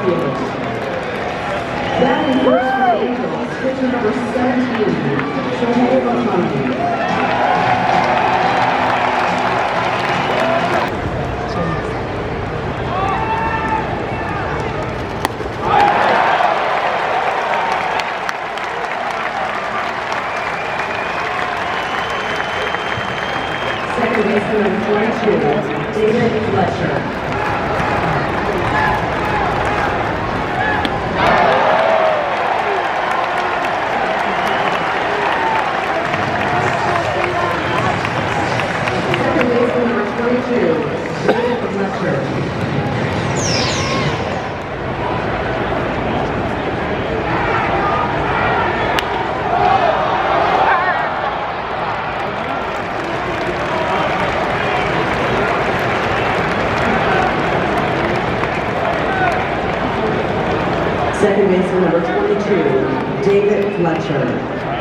field. Batting first for the Angels, pitcher number 17, Shohei Ohtani. Second baseman number 22, David Fletcher. Second baseman number 22, David Fletcher. Second baseman number 22, David Fletcher.